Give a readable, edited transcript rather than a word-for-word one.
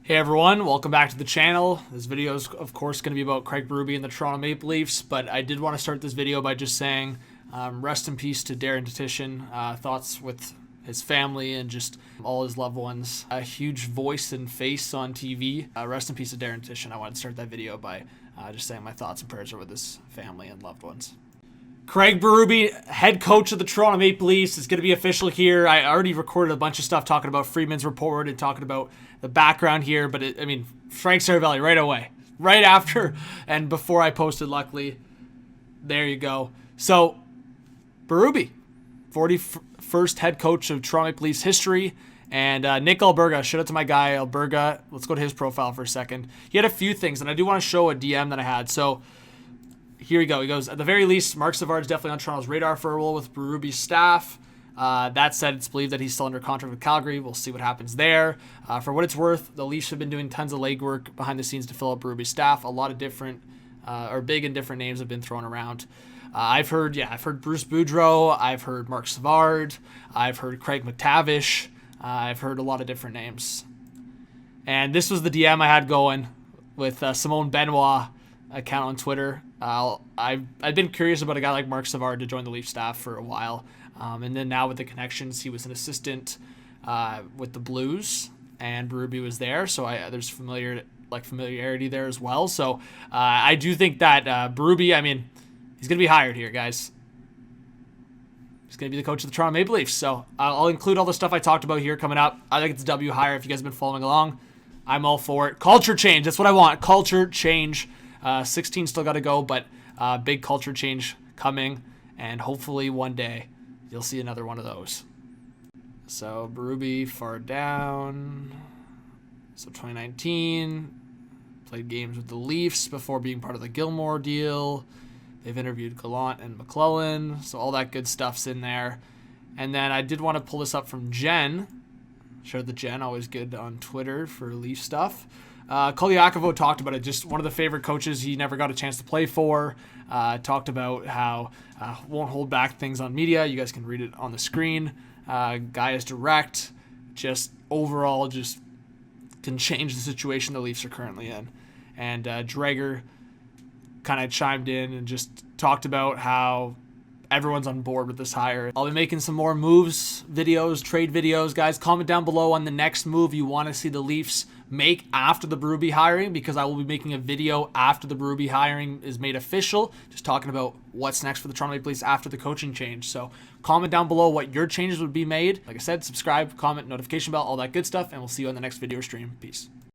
Hey everyone, welcome back to the channel. This video is of course going to be about Craig Berube and the Toronto Maple Leafs, but I did want to start this video by just saying rest in peace to Darren Tition. Thoughts with his family and just all his loved ones. A huge voice and face on TV. Rest in peace to Darren Tition. I wanted to start that video by just saying my thoughts and prayers are with his family and loved ones. Craig Berube, head coach of the Toronto Maple Leafs, is going to be official here. I already recorded a bunch of stuff talking about Freeman's report and talking about the background here, but Frank Saravelli right away, right after and before I posted, luckily. There you go. So, Berube, 41st head coach of Toronto Maple Leafs history, and Nick Alberga, shout out to my guy Alberga. Let's go to his profile for a second. He had a few things, and I do want to show a DM that I had. So, here we go. He goes, at the very least, Marc Savard's definitely on Toronto's radar for a role with Berube's staff. That said, it's believed that he's still under contract with Calgary. We'll see what happens there. For what it's worth, the Leafs have been doing tons of legwork behind the scenes to fill up Berube's staff. A lot of different, big and different names have been thrown around. I've heard Bruce Boudreau. I've heard Marc Savard. I've heard Craig McTavish. I've heard a lot of different names. And this was the DM I had going with Simone Benoit account on Twitter. I've been curious about a guy like Marc Savard to join the Leafs staff for a while. And then now with the connections, he was an assistant with the Blues, and Berube was there, so there's familiarity there as well. So I do think that Berube, he's going to be hired here, guys. He's going to be the coach of the Toronto Maple Leafs. So I'll include all the stuff I talked about here coming up. I think it's a W hire. If you guys have been following along, I'm all for it. Culture change, that's what I want. Culture change. 16 still got to go, but big culture change coming, and hopefully one day you'll see another one of those. So Berube far down. So 2019, played games with the Leafs before being part of the Gilmore deal. They've interviewed Gallant and McClellan, so all that good stuff's in there. And then I did want to pull this up from Jen. Shout out to Jen, always good on Twitter for Leaf stuff. Kolyakovo talked about it, just one of the favorite coaches he never got a chance to play for. Talked about how won't hold back things on media. You guys can read it on the screen. Guy is direct, just overall just can change the situation the Leafs are currently in. And Drager kind of chimed in and just talked about how everyone's on board with this hire. I'll be making some more moves videos, trade videos. Guys, comment down below on the next move you want to see the Leafs make after the Berube hiring, because I will be making a video after the Berube hiring is made official, just talking about what's next for the Toronto Maple Leafs after the coaching change. So comment down below what your changes would be made. Like I said, subscribe, comment, notification bell, all that good stuff, and we'll see you on the next video or stream. Peace.